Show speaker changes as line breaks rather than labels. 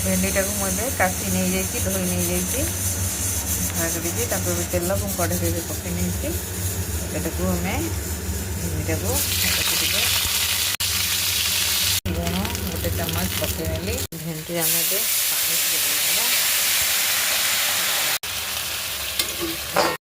भेंडीटा को मुझे काटी नहीं जाइए धोई नहीं जाइए भाग तेल को कढ़े पकई नहीं हमें भेंडीटा को लुण गोटे चम्मच पकईनेली भेंडी आम पानी